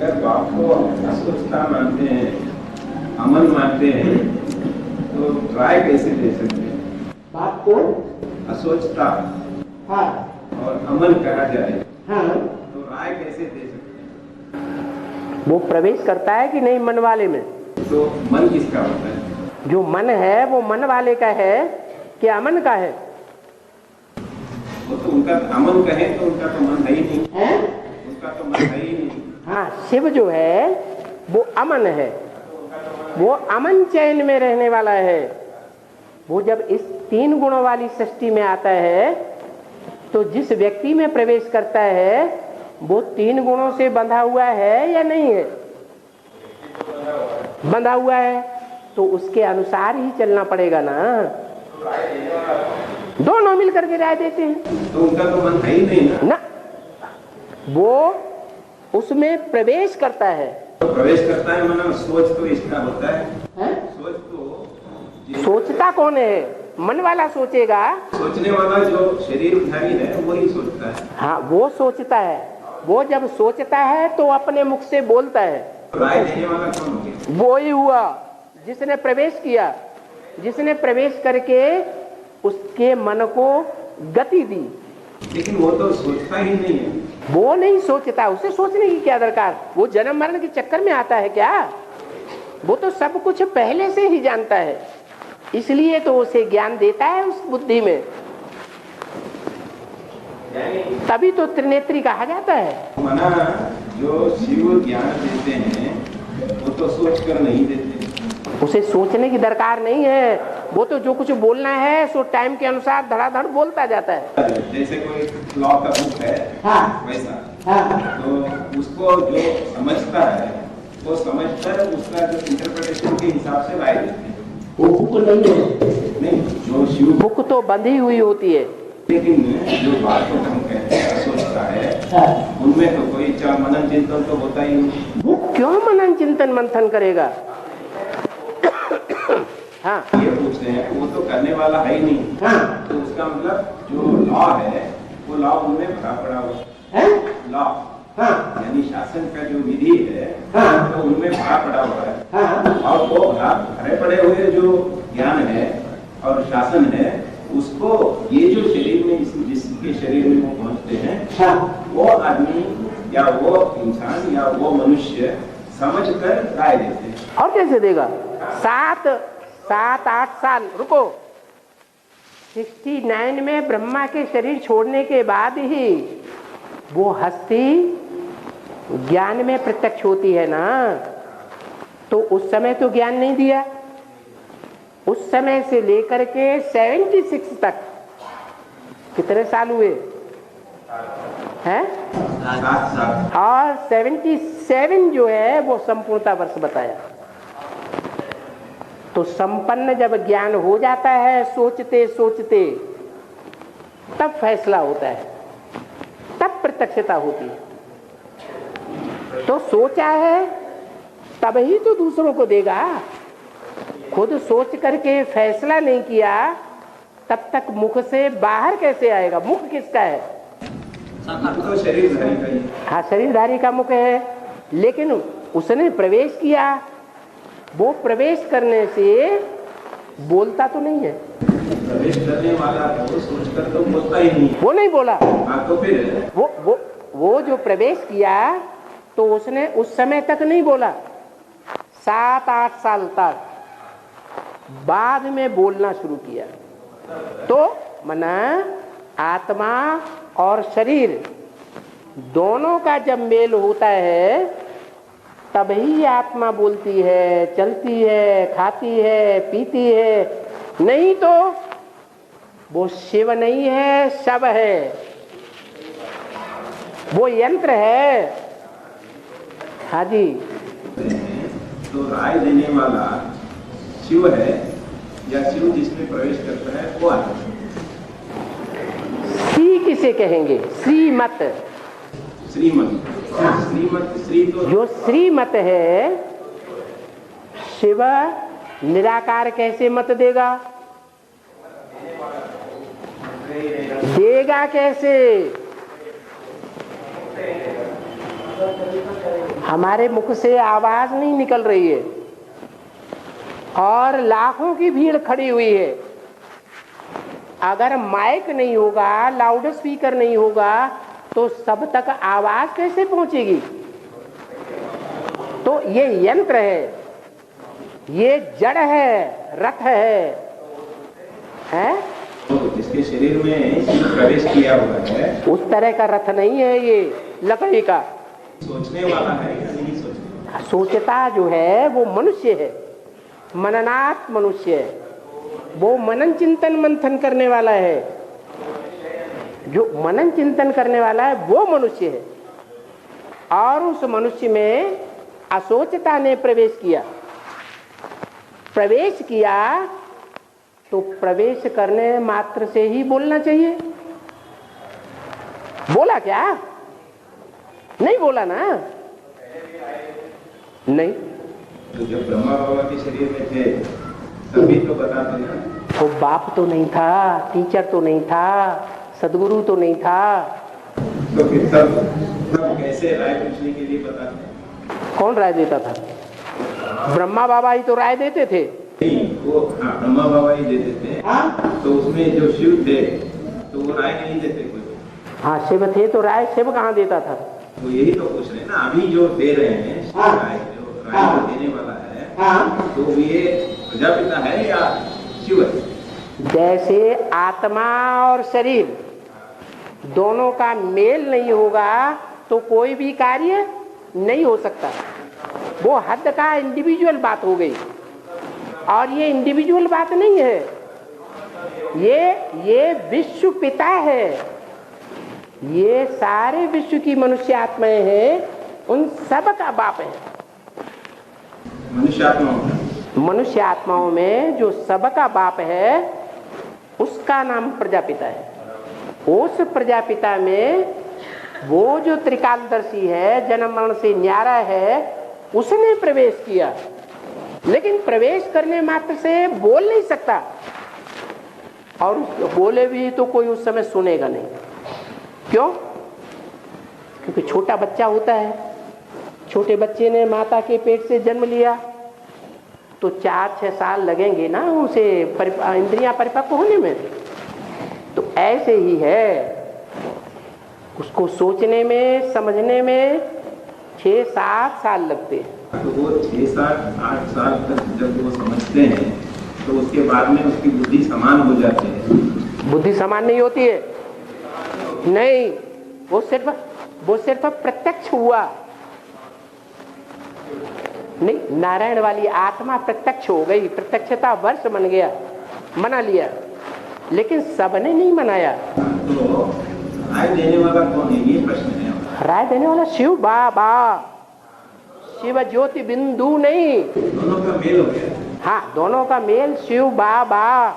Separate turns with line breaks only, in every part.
अगर बाप को अस्वस्थता मानते हैं, अमन मानते हैं, तो राय कैसे दे सकते हैं?
बाप को
अस्वस्थता
हाँ
और अमन कहा जाए
हाँ
तो राय कैसे दे सकते हैं?
वो प्रवेश करता है कि नहीं मन वाले में?
तो मन किसका होता है?
जो मन है वो मन वाले का है कि अमन का है?
वो तो उनका अमन कहे तो उनका तो मन है ही नहीं
है?
उसका तो मन है ही नहीं।
हाँ, शिव जो है वो अमन है, वो अमन चैन में रहने वाला है। वो जब इस 3 गुणों वाली सृष्टि में आता है तो जिस व्यक्ति में प्रवेश करता है वो 3 गुणों से बंधा हुआ है या नहीं है? बंधा हुआ है तो उसके अनुसार ही चलना पड़ेगा ना। दोनों मिलकर के राय देते हैं
तो उनका तो मन है ही नहीं ना।
वो उसमें प्रवेश करता है।
तो प्रवेश करता है माना सोच तो इसका होता है? सोच तो
सोचता कौन है? मन वाला सोचेगा।
सोचने वाला जो शरीरधारी है वही सोचता है।
हाँ, वो सोचता है। वो जब सोचता है तो अपने मुख से बोलता है।
राय देने वाला कौन हो गया?
वो ही हुआ जिसने प्रवेश किया, जिसने प्रवेश करके उसके मन को गति दी।
लेकिन वो तो सोचता ही नहीं है।
वो नहीं सोचता, उसे सोचने की क्या दरकार? वो जन्म मरण के चक्कर में आता है क्या? वो तो सब कुछ पहले से ही जानता है, इसलिए तो उसे ज्ञान देता है उस बुद्धि में। तभी तो त्रिनेत्री कहा जाता है।
मना जो शिव ज्ञान देते हैं वो तो सोच कर नहीं देते।
उसे सोचने की दरकार नहीं है। वो तो जो कुछ बोलना है सो टाइम के अनुसार धड़ाधड़ बोलता जाता है।
जैसे कोई लॉ का बुक है वैसा। तो उसको जो समझता है वो समझकर उसका जो इंटरप्रिटेशन के हिसाब से राय देते हैं।
वो बुक नहीं,
जो शिव
बुक तो बंधी हुई होती है।
लेकिन जो बात को हम कहते हैं सोचता है उनमें तो कोई मनन चिंतन तो होता ही नहीं।
वो क्यों मनन चिंतन मंथन करेगा? हाँ,
ये पूछते हैं वो तो करने वाला है ही नहीं।
हाँ,
तो उसका मतलब जो लॉ है वो लॉ उनमें भरा पड़ा हुआ है। लॉ यानी शासन का जो विधि है तो उनमें भरा पड़ा हुआ है। और वो भरे पड़े हुए जो ज्ञान है और शासन है उसको ये जो शरीर में जिसके शरीर में वो पहुंचते हैं वो आदमी या वो इंसान या वो मनुष्य समझकर राय देते हैं।
और कैसे देगा? 7-8 साल रुको। 69 में ब्रह्मा के शरीर छोड़ने के बाद ही वो हस्ती ज्ञान में प्रत्यक्ष होती है ना। तो उस समय तो ज्ञान नहीं दिया। उस समय से लेकर के 76 तक कितने साल हुए हैं?
7 साल।
और 77 जो है वो संपूर्णता वर्ष बताया। तो संपन्न जब ज्ञान हो जाता है सोचते सोचते तब फैसला होता है, तब प्रत्यक्षता होती है। तो सोचा है तब ही तो दूसरों को देगा। खुद सोच करके फैसला नहीं किया तब तक मुख से बाहर कैसे आएगा? मुख किसका है?
तो शरीरधारी का ही।
हाँ, शरीरधारी का मुख है। लेकिन उसने प्रवेश किया, वो प्रवेश करने से बोलता तो नहीं है।
प्रवेश करने वाला तो सोचकर तो बोलता ही नहीं।
वो नहीं बोला।
तो फिर
वो जो प्रवेश किया तो उसने उस समय तक नहीं बोला। 7-8 साल तक बाद में बोलना शुरू किया। तो मना आत्मा और शरीर दोनों का जब मेल होता है तभी आत्मा बोलती है, चलती है, खाती है, पीती है। नहीं तो वो शिव नहीं है, शव है, वो यंत्र है। हाँ जी।
तो राय देने वाला शिव है या शिव जिसमें प्रवेश करता है वो आत्मा?
श्री किसे कहेंगे? श्रीमत।
श्रीमत। श्रीमत श्री तो
जो श्रीमत है, शिव निराकार कैसे मत देगा? देगा कैसे? हमारे मुख से आवाज नहीं निकल रही है और लाखों की भीड़ खड़ी हुई है। अगर माइक नहीं होगा, लाउड स्पीकर नहीं होगा तो सब तक आवाज कैसे पहुंचेगी? तो ये यंत्र है, ये जड़ है, रथ है?
तो जिसके शरीर में शिव प्रवेश किया हुआ है
उस तरह का रथ नहीं है ये लकड़ी का।
सोचने वाला है या नहीं सोचने वाला?
सोचता जो है वो मनुष्य है, मननात् मनुष्य है, वो मनन चिंतन मंथन करने वाला है। जो मनन चिंतन करने वाला है वो मनुष्य है। और उस मनुष्य में असोचता ने प्रवेश किया तो प्रवेश करने मात्र से ही बोलना चाहिए। बोला क्या? नहीं बोला ना? नहीं।
तो जब ब्रह्मा बाबा के शरीर में थे तभी तो बताते ना।
तो बाप तो नहीं था, टीचर तो नहीं था, सदगुरु तो नहीं था।
तो फिर तब कैसे राय पूछने के लिए बताते?
कौन राय देता था? ब्रह्मा बाबा ही तो राय देते थे।
नहीं, वो हाँ ब्रह्मा बाबा ही देते थे। तो उसमें जो शिव थे तो वो राय नहीं देते कोई।
हाँ शिव थे तो राय शिव कहाँ देता था?
वो यही तो पूछ रहे हैं ना, अभी जो दे रहे हैं राय, जो राय देने वाला है तो ये प्रजापिता है या शिव है?
जैसे आत्मा और शरीर दोनों का मेल नहीं होगा तो कोई भी कार्य नहीं हो सकता। वो हद का इंडिविजुअल बात हो गई और ये इंडिविजुअल बात नहीं है, ये विश्व पिता है। ये सारे विश्व की मनुष्य आत्माएं हैं, उन सब का बाप है। मनुष्य आत्माओं में जो सबका बाप है उसका नाम प्रजापिता है। उस प्रजापिता में वो जो त्रिकालदर्शी है, जन्म मरण से न्यारा है, उसने प्रवेश किया। लेकिन प्रवेश करने मात्र से बोल नहीं सकता और बोले भी तो कोई उस समय सुनेगा नहीं। क्यों? क्योंकि छोटा बच्चा होता है, छोटे बच्चे ने माता के पेट से जन्म लिया तो 4-6 साल लगेंगे ना उसे इंद्रियां परिपक्व होने में। तो ऐसे ही है, उसको सोचने में, समझने में 6-7 साल लगते हैं।
तो वो 6-7-8 साल तक जब वो समझते हैं तो उसके बाद में उसकी बुद्धि समान हो जाती है।
बुद्धि समान नहीं होती है, नहीं, वो सिर्फ प्रत्यक्ष हुआ। नहीं, नारायण वाली आत्मा प्रत्यक्ष हो गई, प्रत्यक्षता वर्ष बन गया, मना लिया, लेकिन सबने नहीं मनाया।
तो राय देने वाला कौन है, ये प्रश्न है।
राय देने वाला शिव बाबा, शिव ज्योति बिंदु नहीं।
दोनों का मेल हो गया।
हाँ, दोनों का मेल। शिव बाबा,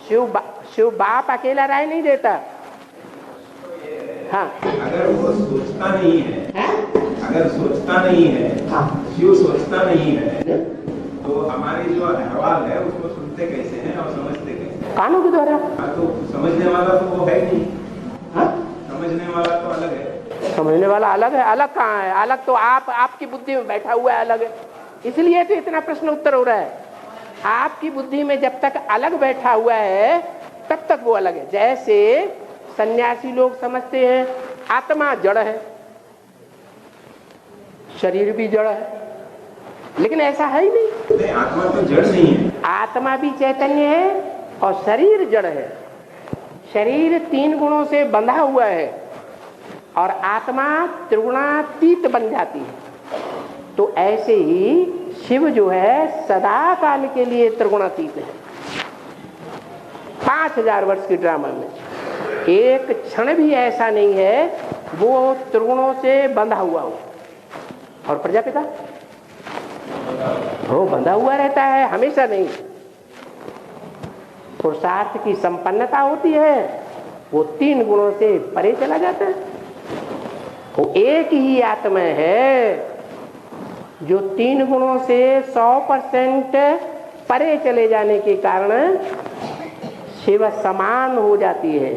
शिव बाप अकेला राय नहीं देता। हाँ,
अगर वो सोचता नहीं है, अगर सोचता नहीं है, शिव सोचता नहीं है, तो हमारी जो अहवाल है उसको सुनते कैसे हैं और समझते कैसे?
कानों के द्वारा।
तो समझने वाला तो वो है नहीं। समझने वाला तो अलग है।
समझने वाला अलग है। अलग कहाँ है? अलग तो आपकी बुद्धि में बैठा हुआ है, अलग है। इसलिए तो इतना प्रश्न उत्तर हो रहा है। आपकी बुद्धि में जब तक अलग बैठा हुआ है तब तक वो अलग है। जैसे सन्यासी लोग समझते हैं आत्मा जड़ है, शरीर भी जड़ है, लेकिन ऐसा है ही नहीं।
आत्मा तो जड़ नहीं है।
आत्मा भी चैतन्य है और शरीर जड़ है। शरीर 3 गुणों से बंधा हुआ है और आत्मा त्रिगुणातीत बन जाती है। तो ऐसे ही शिव जो है सदा काल के लिए त्रिगुणातीत है। 5000 वर्ष के ड्रामा में एक क्षण भी ऐसा नहीं है वो त्रिगुणों से बंधा हुआ हो। और प्रजापिता वो बंधा हुआ रहता है, हमेशा नहीं। पुरुषार्थ की संपन्नता होती है, वो 3 गुणों से परे चला जाता है। वो एक ही आत्मा है जो 3 गुणों से 100% परे चले जाने के कारण शिव समान हो जाती है,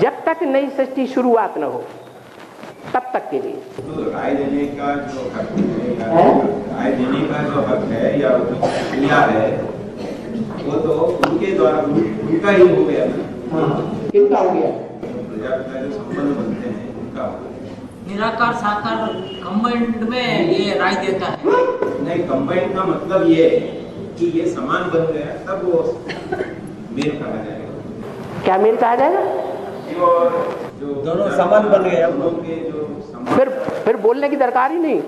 जब तक नई सृष्टि शुरुआत न हो। तब तक के लिए।
तो राय देने का जो हक है या राय देने का जो हक है या क्रिया है वो तो उनके द्वारा उनका ही हो गया ना।
किनका हो गया?
प्रजापिता जो संपन्न बनते हैं उनका हो गया।
निराकार साकार कंबाइंड में ये राय देता है।
नहीं, कंबाइंड का मतलब ये है कि ये समान बन गया तब वो मेल कहा जाएगा।
क्या मेल कहा जाएगा?
जो
दोनों समान बन गए हम
लोग के जो समान
फिर बोलने की दरकार ही नहीं।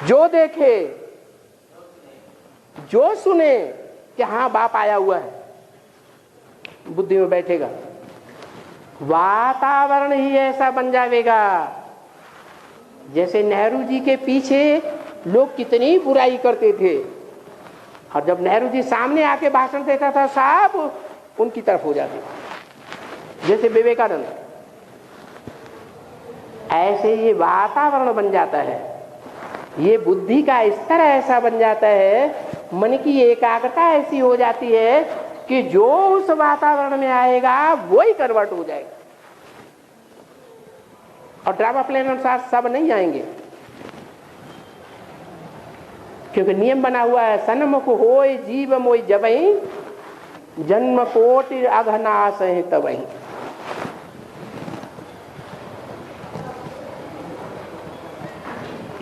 जो देखे जो सुने कि हाँ बाप आया हुआ है, बुद्धि में बैठेगा, वातावरण ही ऐसा बन जाएगा। जैसे नेहरू जी के पीछे लोग कितनी बुराई करते थे और जब नेहरू जी सामने आके भाषण देता था सब उनकी तरफ हो जाते, जैसे विवेकानंद। ऐसे ये वातावरण बन जाता है, ये बुद्धि का स्तर ऐसा बन जाता है, मन की एकाग्रता ऐसी हो जाती है कि जो उस वातावरण में आएगा वो ही कन्वर्ट हो जाएगा। और ड्रामा प्ले अनुसार सब नहीं आएंगे, क्योंकि नियम बना हुआ है, सन्मुख होय जीव मोय जबहि, जन्म कोटि अघनाश है तबहि।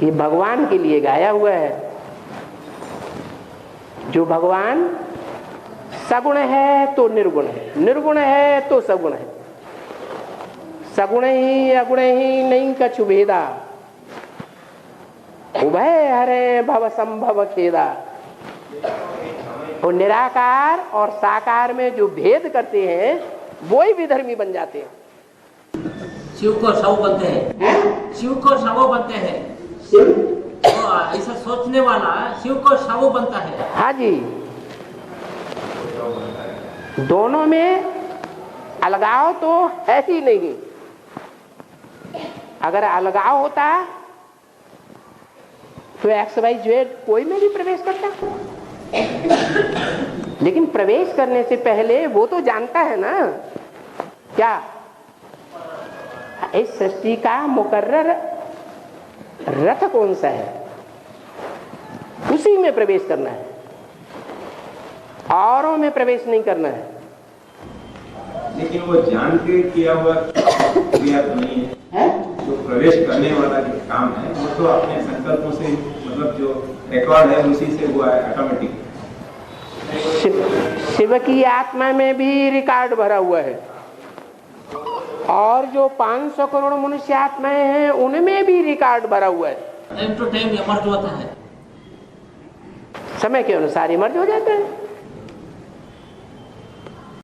ये भगवान के लिए गाया हुआ है। जो भगवान सगुण है तो निर्गुण है, निर्गुण है तो सगुण है, सगुण ही अगुण ही नहीं कछु भेदा, उभय हरे भव संभव खेदा। और निराकार और साकार में जो भेद करते हैं वो ही विधर्मी बन जाते हैं।
शिव को शव बनते हैं, शिव को शव बनते हैं। तो ऐसा सोचने वाला शिव को शव बनता है।
हाँ जी, दोनों में अलगाव तो है ही नहीं। अगर अलगाव होता तो एक्स वाई जेड कोई में भी प्रवेश करता, लेकिन प्रवेश करने से पहले वो तो जानता है ना क्या इस सृष्टि का मुकर्रर रथ कौन सा है, उसी में प्रवेश करना है, औरों में प्रवेश नहीं करना है।
लेकिन वो जान के किया हुआ क्रिया तो नहीं है। जो प्रवेश करने वाला जो काम है वो तो अपने संकल्पों से, मतलब जो रिकॉर्ड है उसी से हुआ है ऑटोमेटिक।
शिव की आत्मा में भी रिकॉर्ड भरा हुआ है, और जो 500 करोड़ मनुष्य आत्माएं हैं उनमें भी रिकॉर्ड भरा हुआ है।
टाइम टू टाइम एमर्ज होता है,
समय के अनुसार एमर्ज हो जाता है।